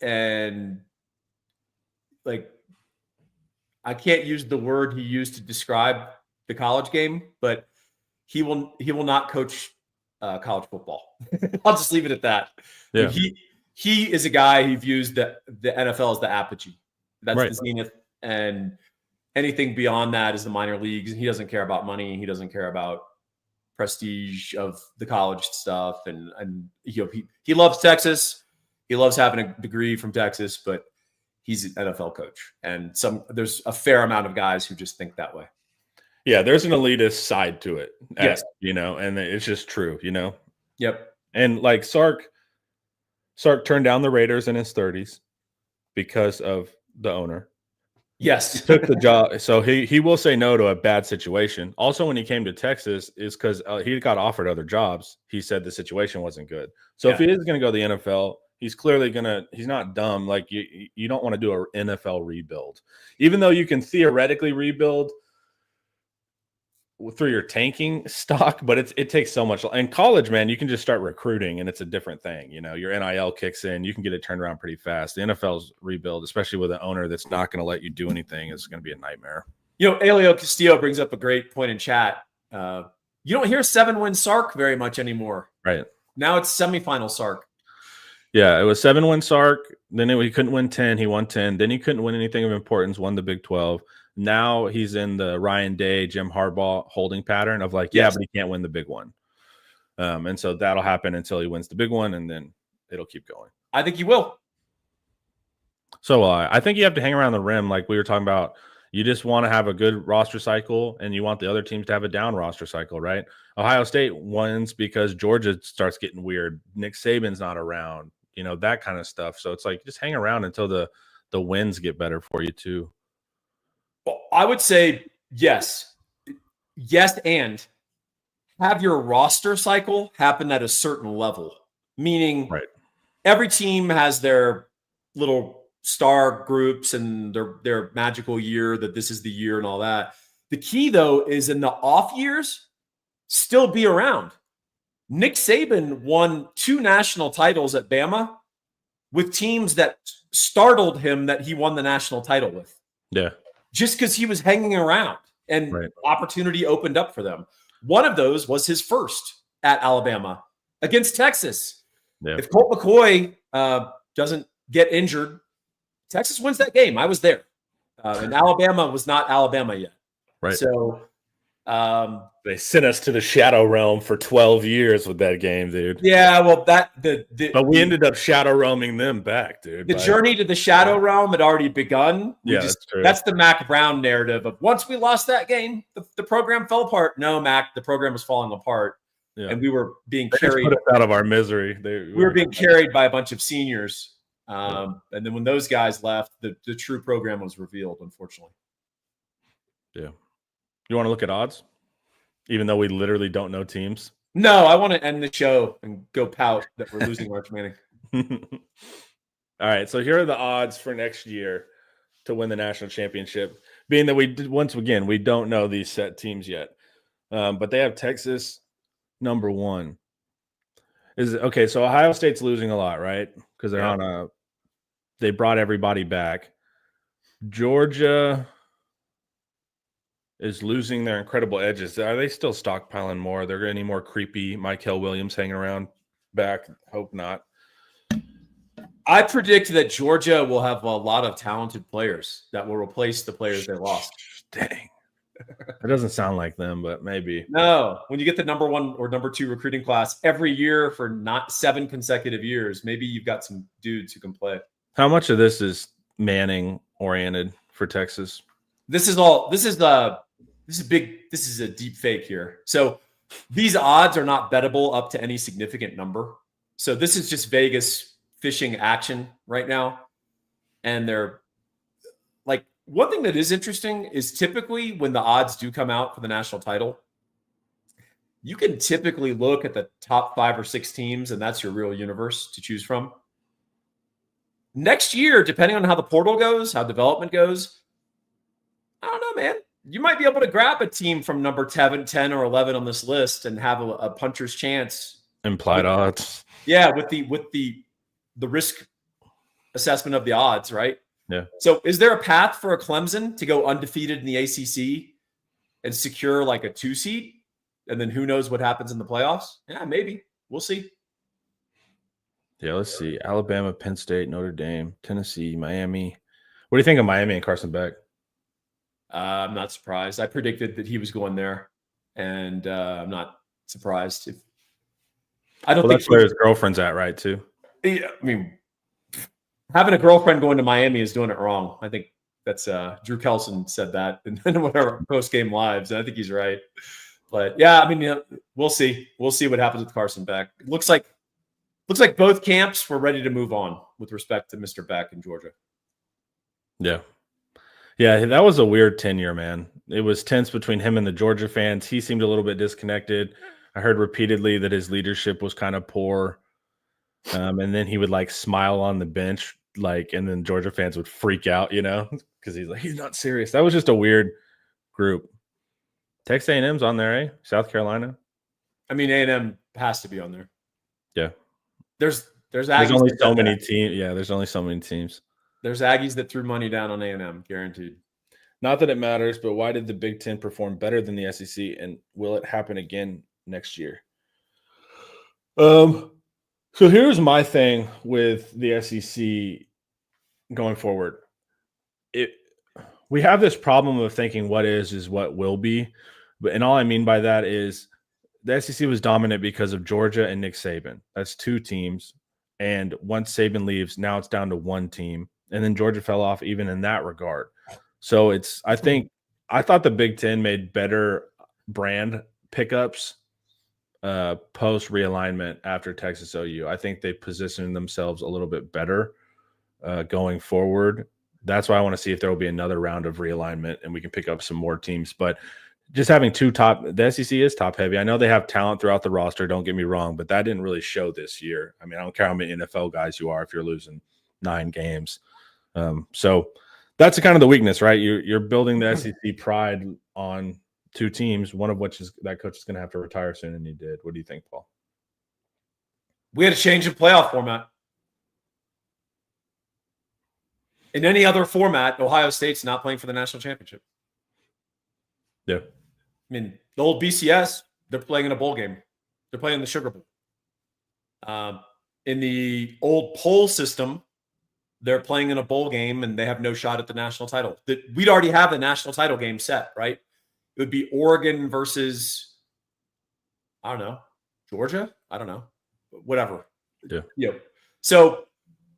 And like, I can't use the word he used to describe the college game, but he will not coach college football. I'll just leave it at that. Yeah. He is a guy who views the NFL as the apogee. That's right. The zenith, and anything beyond that is the minor leagues. He doesn't care about money. He doesn't care about prestige of the college stuff. And he loves Texas. He loves having a degree from Texas, but he's an NFL coach. And there's a fair amount of guys who just think that way. Yeah, there's an elitist side to it. Yes. And it's just true, Yep. And like Sark turned down the Raiders in his 30s because of the owner. Yes. He took the job. So he will say no to a bad situation. Also, when he came to Texas, is because he got offered other jobs. He said the situation wasn't good. So if he is going to go to the NFL, he's clearly he's not dumb. Like you don't want to do an NFL rebuild, even though you can theoretically rebuild through your tanking stock, but it takes so much. In college, man, you can just start recruiting and it's a different thing. Your NIL kicks in, you can get it turned around pretty fast. The NFL's rebuild, especially with an owner that's not going to let you do anything, is going to be a nightmare. Elio Castillo brings up a great point in chat. You don't hear 7-win Sark very much anymore. Right. Now it's semifinal Sark. Yeah, it was 7-win Sark. Then he couldn't win 10. He won 10. Then he couldn't win anything of importance, won the Big 12. Now he's in the Ryan Day, Jim Harbaugh holding pattern of like, but he can't win the big one. And so that'll happen until he wins the big one, and then it'll keep going. I think he will. So I think you have to hang around the rim like we were talking about. You just want to have a good roster cycle, and you want the other teams to have a down roster cycle, right? Ohio State wins because Georgia starts getting weird. Nick Saban's not around, that kind of stuff. So it's like just hang around until the wins get better for you too. Well, I would say yes, and have your roster cycle happen at a certain level, meaning every team has their little star groups and their magical year that this is the year and all that. The key, though, is in the off years, still be around. Nick Saban won 2 national titles at Bama with teams that startled him that he won the national title with. Yeah. Just because he was hanging around and opportunity opened up for them. One of those was his first at Alabama against Texas. Yeah. If Colt McCoy doesn't get injured, Texas wins that game. I was there. And Alabama was not Alabama yet. Right. So they sent us to the Shadow Realm for 12 years with that game, dude. Yeah, well, but we ended up shadow roaming them back, dude. The journey to the Shadow Realm had already begun. That's true. That's the Mac Brown narrative of once we lost that game, the program fell apart. No, Mac, the program was falling apart, and we were being carried put us out of our misery. We were being carried by a bunch of seniors, and then when those guys left, the true program was revealed. Unfortunately. Yeah. You want to look at odds? Even though we literally don't know teams? No, I want to end the show and go pout that we're losing March Manning. All right, so here are the odds for next year to win the national championship, being that we don't know these set teams yet. But they have Texas number 1. So Ohio State's losing a lot, right? Because they're they brought everybody back. Georgia is losing their incredible edges. Are they still stockpiling more? Are there any more creepy Mykel Williams hanging around back? Hope not. I predict that Georgia will have a lot of talented players that will replace the players they lost. Dang. That doesn't sound like them, but maybe. No. When you get the number 1 or number 2 recruiting class every year for not 7 consecutive years, maybe you've got some dudes who can play. How much of this is Manning oriented for Texas? This is a deep fake here. So these odds are not bettable up to any significant number. So this is just Vegas fishing action right now. And they're like, one thing that is interesting is typically when the odds do come out for the national title, you can typically look at the top 5 or 6 teams, and that's your real universe to choose from. Next year, depending on how the portal goes, how development goes, I don't know, man. You might be able to grab a team from number 10 or 11 on this list and have a puncher's chance. Implied odds. Yeah, with the risk assessment of the odds, right? Yeah. So is there a path for a Clemson to go undefeated in the ACC and secure like a 2 seed? And then who knows what happens in the playoffs? Yeah, maybe. We'll see. Yeah, let's see. Alabama, Penn State, Notre Dame, Tennessee, Miami. What do you think of Miami and Carson Beck? I'm not surprised. I predicted that he was going there, and I'm not surprised. I don't think that's where his girlfriend's at, right, too? Yeah, I mean, having a girlfriend going to Miami is doing it wrong. I think that's Drew Kelson said that in whatever post-game lives, and I think he's right. But yeah, I mean, we'll see. We'll see what happens with Carson Beck. It looks like both camps were ready to move on with respect to Mr. Beck in Georgia. Yeah. Yeah, that was a weird tenure, man. It was tense between him and the Georgia fans. He seemed a little bit disconnected. I heard repeatedly that his leadership was kind of poor. And then he would like smile on the bench, and then Georgia fans would freak out, because he's not serious. That was just a weird group. Texas A&M's on there, eh? South Carolina. I mean, A&M has to be on there. Yeah. There's only so many teams. Yeah, there's only so many teams. There's Aggies that threw money down on A&M, guaranteed. Not that it matters, but why did the Big Ten perform better than the SEC, and will it happen again next year? So here's my thing with the SEC going forward. We have this problem of thinking what is what will be, and all I mean by that is the SEC was dominant because of Georgia and Nick Saban. That's 2 teams, and once Saban leaves, now it's down to 1 team. And then Georgia fell off even in that regard. So I thought the Big Ten made better brand pickups post realignment after Texas OU. I think they positioned themselves a little bit better going forward. That's why I want to see if there will be another round of realignment and we can pick up some more teams. But just having 2 the SEC is top heavy. I know they have talent throughout the roster. Don't get me wrong, but that didn't really show this year. I mean, I don't care how many NFL guys you are if you're losing 9 games. So that's kind of the weakness, right? You're building the SEC pride on 2 teams, one of which is that coach is going to have to retire soon, and he did. What do you think, Paul? We had a change in playoff format. In any other format, Ohio State's not playing for the national championship. Yeah. I mean, the old BCS, they're playing in a bowl game. They're playing in the Sugar Bowl. In the old poll system, they're playing in a bowl game and they have no shot at the national title. We'd already have the national title game set, right? It would be Oregon versus, I don't know, Georgia? I don't know. Whatever. Yeah. So,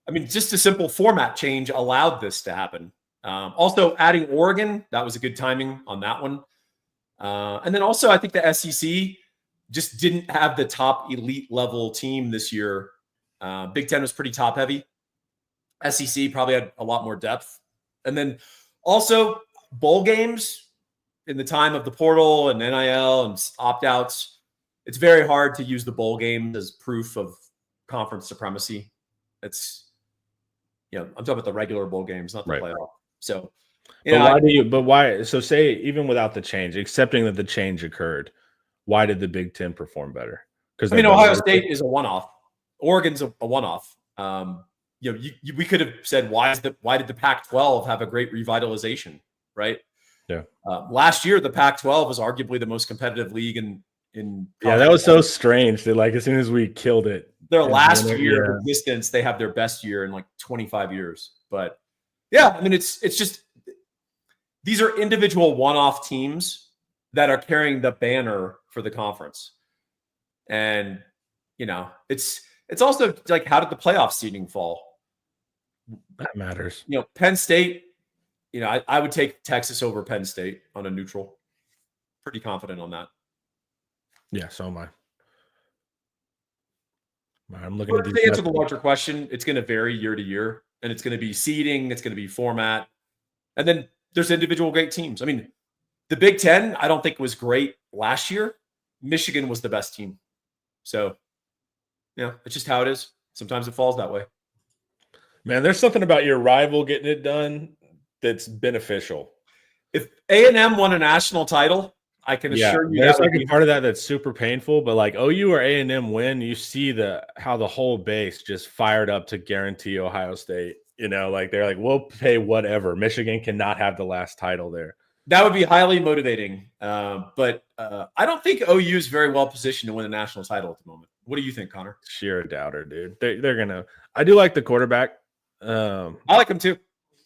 I mean, just a simple format change allowed this to happen. Also, adding Oregon, that was a good timing on that one. And then also, I think the SEC just didn't have the top elite level team this year. Big Ten was pretty top heavy. SEC probably had a lot more depth. And then also bowl games in the time of the portal and NIL and opt-outs, it's very hard to use the bowl games as proof of conference supremacy. It's, I'm talking about the regular bowl games, not the playoff. So, why? So say even without the change, accepting that the change occurred, why did the Big Ten perform better? Because Ohio State is a one-off. Oregon's a one-off. We could have said, why did the Pac-12 have a great revitalization, right? Yeah. Last year, the Pac-12 was arguably the most competitive league in. Yeah, that was so strange that as soon as we killed it, their last year of existence, they have their best year in 25 years. But yeah, I mean, it's just these are individual one-off teams that are carrying the banner for the conference, and it's also how did the playoff seeding fall? That matters. Penn State, I would take Texas over Penn State on a neutral. Pretty confident on that. Yeah, so am I. I'm looking But at to these. answer the larger question, it's going to vary year to year, and it's going to be seeding, it's going to be format, and then there's individual great teams. I mean, the Big Ten, I don't think was great last year. Michigan was the best team. So, it's just how it is. Sometimes it falls that way. Man, there's something about your rival getting it done that's beneficial. If A&M won a national title, I can assure you there's that like would a be part of that that's super painful, but like OU or A&M win, you see how the whole base just fired up to guarantee Ohio State. Like they're like, we'll pay whatever. Michigan cannot have the last title there. That would be highly motivating. But I don't think OU is very well positioned to win a national title at the moment. What do you think, Connor? Sheer doubter, dude. They're gonna. I do like the quarterback. I like him too.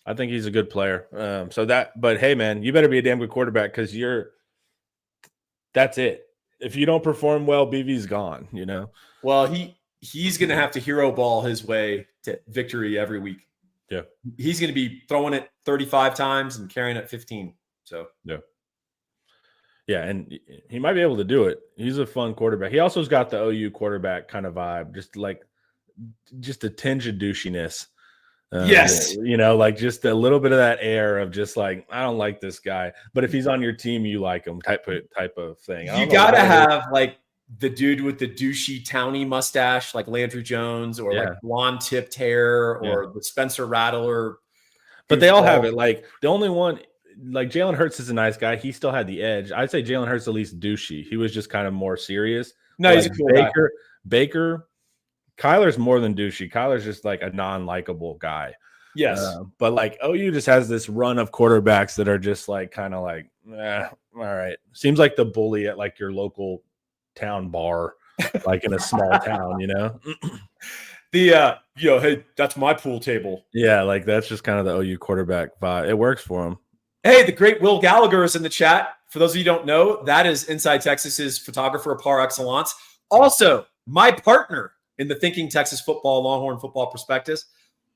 I think he's a good player. But hey, man, you better be a damn good quarterback because that's it. If you don't perform well, BV's gone. Well, he's going to have to hero ball his way to victory every week. Yeah, he's going to be throwing it 35 times and carrying it 15. So yeah, and he might be able to do it. He's a fun quarterback. He also's got the OU quarterback kind of vibe, just a tinge of douchiness. Yes, like just a little bit of that air of just like, I don't like this guy, but if he's on your team, you like him type of thing. You gotta have like the dude with the douchey towny mustache, like Landry Jones, or like blonde tipped hair, or the Spencer Rattler. But they all have it. Like the only one, like Jalen Hurts is a nice guy. He still had the edge. I'd say Jalen Hurts at least douchey. He was just kind of more serious. No, he's a cool guy. Baker, Kyler's more than douchey. Kyler's just like a non-likable guy. Yes. But like OU just has this run of quarterbacks that are just like kind of like, all right. Seems like the bully at like your local town bar, like in a small town, hey, that's my pool table. Yeah, like that's just kind of the OU quarterback vibe. It works for him. Hey, the great Will Gallagher is in the chat. For those of you who don't know, that is Inside Texas's photographer par excellence. Also, my partner in the Thinking Texas Football Longhorn Football Prospectus.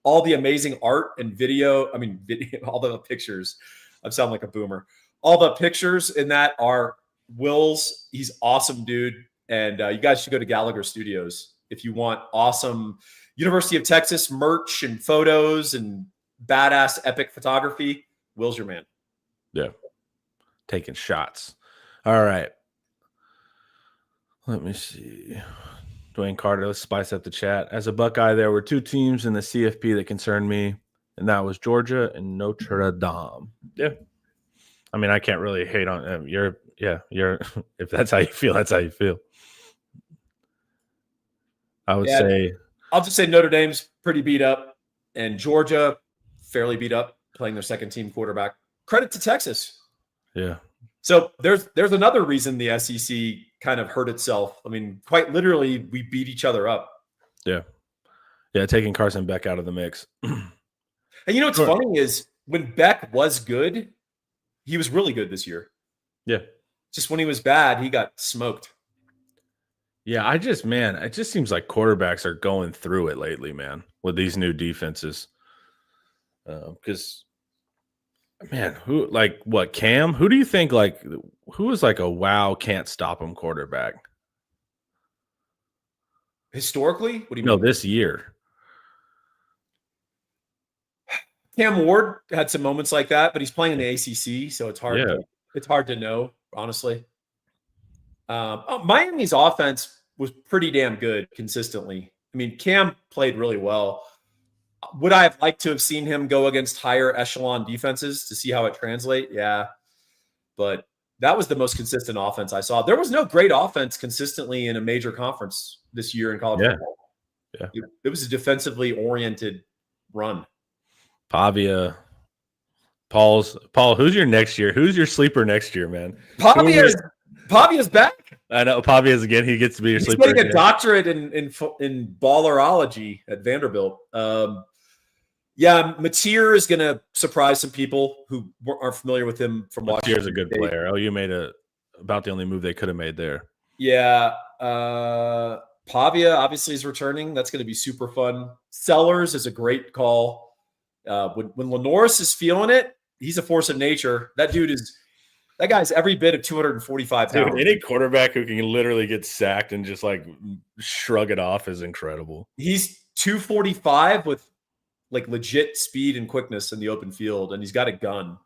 All the amazing art and video, all the pictures. I sound like a boomer. All the pictures in that are Will's. He's awesome, dude. And you guys should go to Gallagher Studios if you want awesome University of Texas merch and photos and badass epic photography. Will's your man. Yeah. Taking shots. All right. Let me see. Dwayne Carter, let's spice up the chat. As a Buckeye, there were two teams in the CFP that concerned me, and that was Georgia and Notre Dame. Yeah. I mean, I can't really hate on them. You're if that's how you feel, that's how you feel. I would say. I'll just say Notre Dame's pretty beat up, and Georgia fairly beat up, playing their second team quarterback. Credit to Texas. Yeah. So there's another reason the SEC kind of hurt itself. I mean, quite literally, we beat each other up. Yeah. Yeah, taking Carson Beck out of the mix. And what's funny is when Beck was good, he was really good this year. Yeah. Just when he was bad, he got smoked. Yeah, it just seems like quarterbacks are going through it lately, man, with these new defenses. Because, man, Cam? Who do you think, who is like a wow, can't stop him quarterback? Historically? What do you mean? No, this year. Cam Ward had some moments like that, but he's playing in the ACC, so it's hard. It's hard to know, honestly. Miami's offense was pretty damn good consistently. I mean, Cam played really well. Would I have liked to have seen him go against higher echelon defenses to see how it translates? Yeah, but that was the most consistent offense I saw. There was no great offense consistently in a major conference this year in college football. Yeah, it was a defensively oriented run. Pavia, Paul, who's your next year? Who's your sleeper next year, man? Pavia's back. I know Pavia's again. He gets to be your sleeper. He's getting a doctorate in ballerology at Vanderbilt. Mateer is going to surprise some people who aren't familiar with him from watching. Mateer's a good player. OU made about the only move they could have made there. Yeah. Pavia obviously is returning. That's going to be super fun. Sellers is a great call. When Lenoris is feeling it, he's a force of nature. That dude is That guy's every bit of 245 pounds. Dude, any quarterback who can literally get sacked and just like shrug it off is incredible. He's 245 with like legit speed and quickness in the open field, and he's got a gun.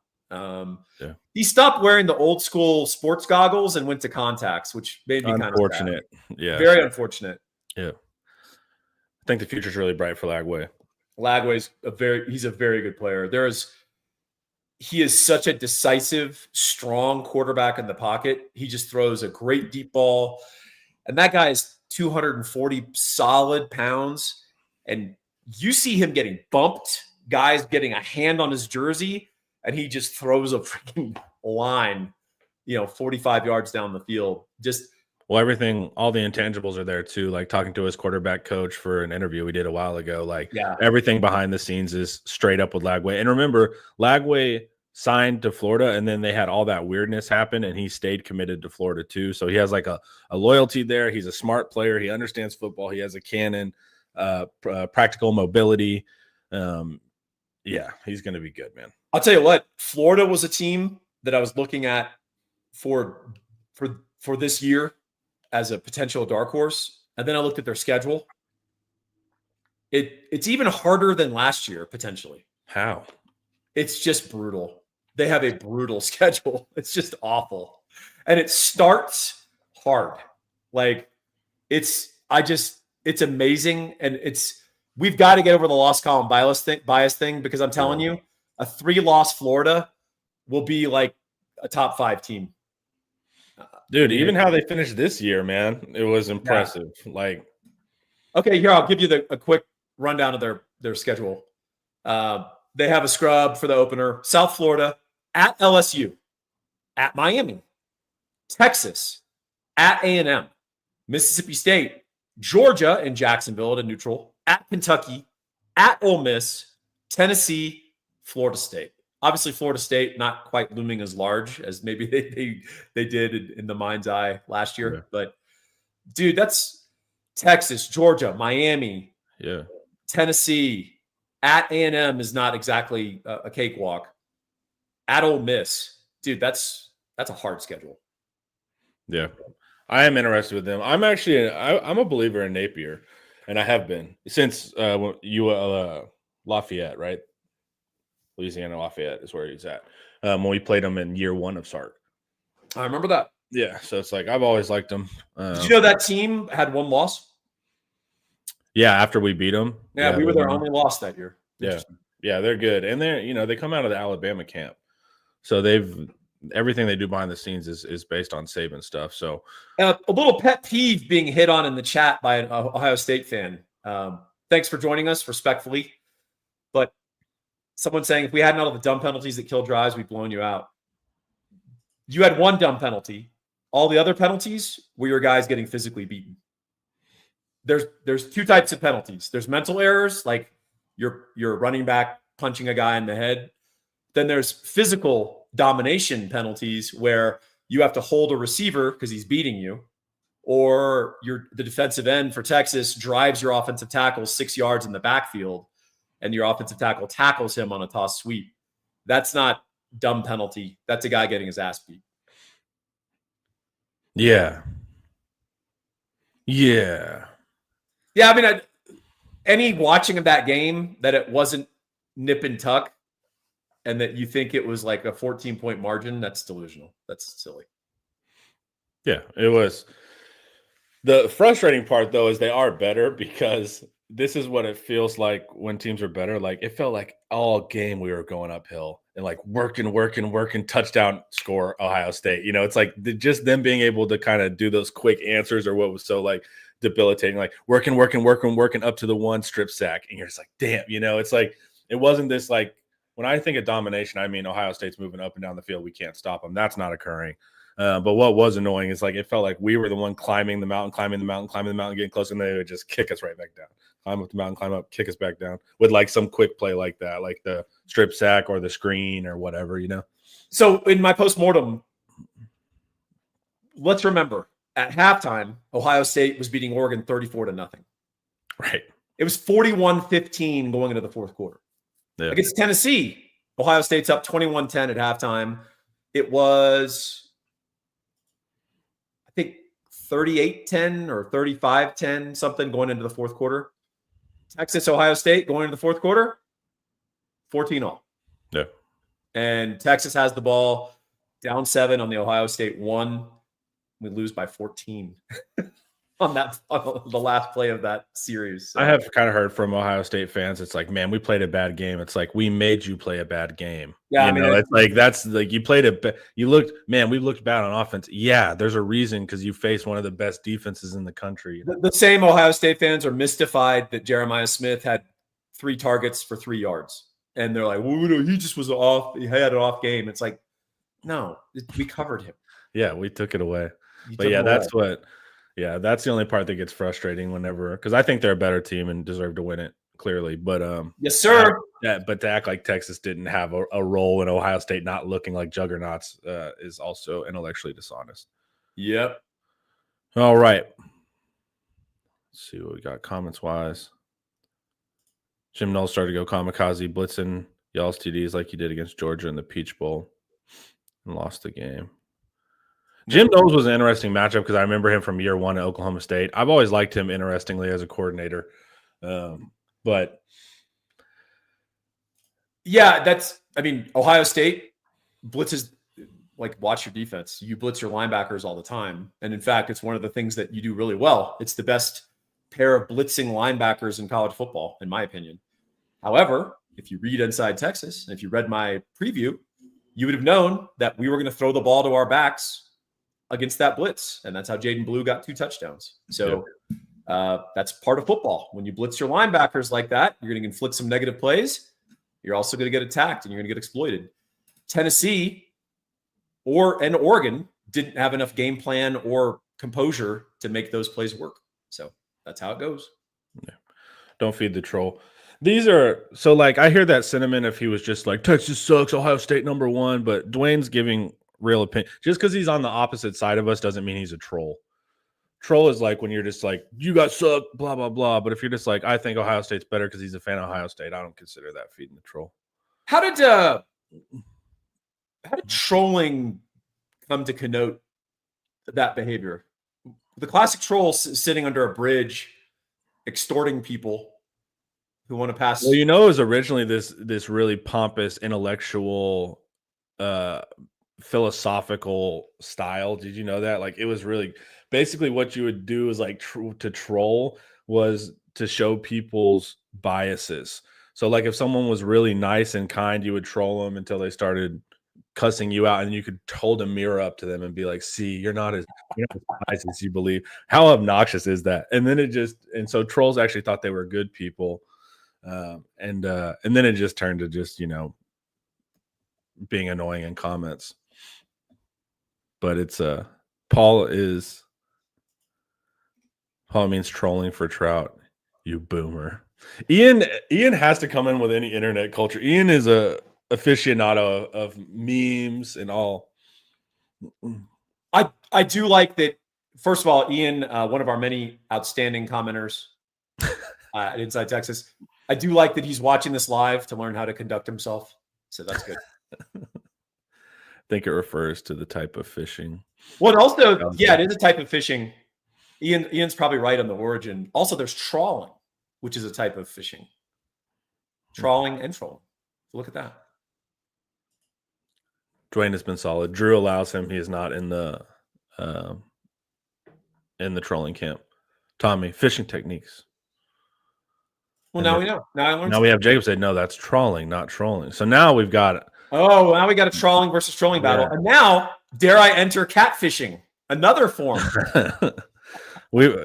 He stopped wearing the old school sports goggles and went to contacts, which made me kind of unfortunate. Yeah, very unfortunate. Yeah, I think the future's really bright for Lagway. Lagway's he's a very good player. He is such a decisive, strong quarterback in the pocket. He just throws a great deep ball, and that guy is 240 solid pounds, and you see him getting bumped, guys getting a hand on his jersey, and he just throws a freaking line, 45 yards down the field. All the intangibles are there too. Like talking to his quarterback coach for an interview we did a while ago, everything behind the scenes is straight up with Lagway. And remember, Lagway signed to Florida, and then they had all that weirdness happen, and he stayed committed to Florida too. So he has like a loyalty there. He's a smart player. He understands football. He has a cannon. Practical mobility. He's going to be good, man. I'll tell you what, Florida was a team that I was looking at for this year as a potential dark horse. And then I looked at their schedule. It's even harder than last year, potentially. How? It's just brutal. They have a brutal schedule. It's just awful. And it starts hard. It's amazing. And we've got to get over the loss column bias thing, because I'm telling you, a 3-loss Florida will be like a top 5 team. Dude, even how they finished this year, man, it was impressive. Yeah. Okay, here, I'll give you a quick rundown of their schedule. They have a scrub for the opener. South Florida, at LSU, at Miami, Texas, at A&M, Mississippi State, Georgia and Jacksonville at a neutral, at Kentucky, at Ole Miss, Tennessee, Florida State. Obviously, Florida State not quite looming as large as maybe they did in the mind's eye last year. Yeah. But, dude, that's Texas, Georgia, Miami, Tennessee. At A&M is not exactly a cakewalk. At Ole Miss, dude, that's a hard schedule. Yeah. I am interested with them. I'm actually I'm a believer in Napier, and I have been since Lafayette, right? Louisiana Lafayette is where he's at. When we played him in year 1 of Sark. I remember that. Yeah, so it's like I've always liked him. Did you know that team had 1 loss? Yeah, after we beat them. Yeah, we were their only loss that year. Yeah, they're good, and they come out of the Alabama camp, so everything they do behind the scenes is based on Saban stuff. So a little pet peeve being hit on in the chat by an Ohio State fan. Thanks for joining us, respectfully, but someone saying if we hadn't all the dumb penalties that kill drives, we'd blown you out. You had 1 dumb penalty. All the other penalties were your guys getting physically beaten. There's 2 types of penalties. There's mental errors, like your running back punching a guy in the head. Then there's physical domination penalties where you have to hold a receiver because he's beating you, or the defensive end for Texas drives your offensive tackle 6 yards in the backfield, and your offensive tackle tackles him on a toss sweep. That's not dumb penalty. That's a guy getting his ass beat. Yeah. I mean, any watching of that game that it wasn't nip and tuck and that you think it was like a 14-point margin, that's delusional. That's silly. Yeah, it was. The frustrating part, though, is they are better, because this is what it feels like when teams are better. Like, it felt like all game we were going uphill and like working, touchdown score Ohio State. It's like just them being able to kind of do those quick answers, or what was so like debilitating, like working up to the 1 strip sack. And you're just like, damn, it's like, it wasn't this like, when I think of domination, I mean, Ohio State's moving up and down the field. We can't stop them. That's not occurring. But what was annoying is like, it felt like we were the one climbing the mountain, getting close, and they would just kick us right back down. Climb up the mountain, climb up, kick us back down with like some quick play like that, like the strip sack or the screen or whatever, So in my postmortem, let's remember at halftime, Ohio State was beating Oregon 34-0. Right. It was 41-15 going into the 4th quarter. Yeah. Against Tennessee, Ohio State's up 21-10 at halftime. it was, I think, 38-10 or 35-10, something going into the fourth quarter. Texas, Ohio State going into the fourth quarter, 14-all. Yeah. And Texas has the ball down 7 on the Ohio State 1. We lose by 14 on the last play of that series. So. I have kind of heard from Ohio State fans. It's like, man, we played a bad game. It's like, we made you play a bad game. Yeah, it's like, that's like, you played we looked bad on offense. Yeah, there's a reason, because you faced one of the best defenses in the country. The same Ohio State fans are mystified that Jeremiah Smith had 3 targets for 3 yards. And they're like, well, he just was off. He had an off game. It's like, no, we covered him. Yeah, we took it away. But yeah, that's the only part that gets frustrating whenever, because I think they're a better team and deserve to win it, clearly. But yes, sir. But to act like Texas didn't have a role in Ohio State not looking like juggernauts is also intellectually dishonest. Yep. All right. Let's see what we got comments wise. Jim Knowles started to go kamikaze, blitzing y'all's TDs like he did against Georgia in the Peach Bowl and lost the game. Jim Knowles was an interesting matchup because I remember him from year 1 at Oklahoma State. I've always liked him, interestingly, as a coordinator. But yeah, Ohio State blitzes, like, watch your defense. You blitz your linebackers all the time. And in fact, it's one of the things that you do really well. It's the best pair of blitzing linebackers in college football, in my opinion. However, if you read Inside Texas, and if you read my preview, you would have known that we were going to throw the ball to our backs against that blitz. And that's how Jaden Blue got 2 touchdowns. So that's part of football. When you blitz your linebackers like that, you're going to inflict some negative plays. You're also going to get attacked and you're going to get exploited. Tennessee and Oregon didn't have enough game plan or composure to make those plays work. So that's how it goes. Yeah. Don't feed the troll. These are so, like, I hear that sentiment if he was just like, Texas sucks, Ohio State #1, but Dwayne's giving real opinion. Just because he's on the opposite side of us doesn't mean he's a troll. Troll is like when you're just like, you guys suck, blah, blah, blah. But if you're just like, I think Ohio State's better because he's a fan of Ohio State, I don't consider that feeding the troll. How did trolling come to connote that behavior? The classic troll sitting under a bridge, extorting people who want to pass. Well, it was originally this really pompous, intellectual, philosophical style. Did you know that? Like, it was really basically what you would do is like to troll was to show people's biases. So like if someone was really nice and kind, you would troll them until they started cussing you out, and you could hold a mirror up to them and be like, see, you're not as nice as you believe. How obnoxious is that? And then so trolls actually thought they were good people. And then it just turned to just, being annoying in comments. But it's Paul means trolling for Trout, you boomer. Ian has to come in with any internet culture. Ian is a aficionado of memes and all. I do like that. First of all, Ian, one of our many outstanding commenters at Inside Texas. I do like that he's watching this live to learn how to conduct himself. So that's good. I think it refers to the type of fishing. Well, also, yeah, it is a type of fishing. Ian's probably right on the origin. Also, there's trawling, which is a type of fishing. Trawling and trolling. So look at that. Dwayne has been solid. Drew allows him. He is not in the trolling camp. Tommy, fishing techniques. Well, now we know. Now I learned. Now we have Jacob said, no, that's trawling, not trolling. So now we've got it. Oh, now we got a trawling versus trolling battle. And now, dare I enter catfishing, another form.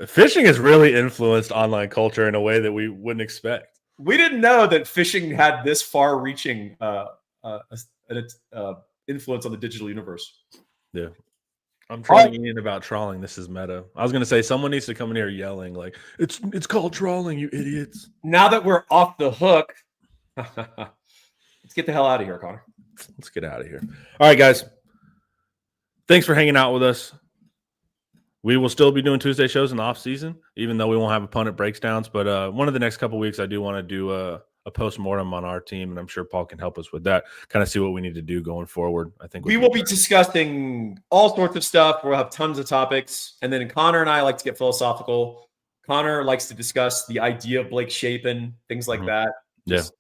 Fishing has really influenced online culture in a way that we wouldn't expect. We didn't know that fishing had this far-reaching influence on the digital universe. Yeah. I'm trolling Ian about trawling. This is meta. I was going to say someone needs to come in here yelling like, it's called trawling, you idiots. Now that we're off the hook, let's get the hell out of here, Connor. Let's get out of here. All right, guys. Thanks for hanging out with us. We will still be doing Tuesday shows in the off season, even though we won't have opponent breakdowns. But one of the next couple of weeks, I do want to do a postmortem on our team, and I'm sure Paul can help us with that. Kind of see what we need to do going forward. I think we will be discussing all sorts of stuff. We'll have tons of topics, and then Connor and I like to get philosophical. Connor likes to discuss the idea of Blake Shapen, things like that. Just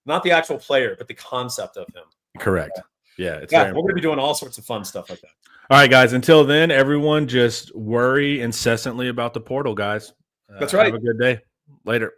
not the actual player, but the concept of him. Correct. Yeah, we're going to be doing all sorts of fun stuff like that. All right, guys. Until then, everyone just worry incessantly about the portal, guys. That's right. Have a good day. Later.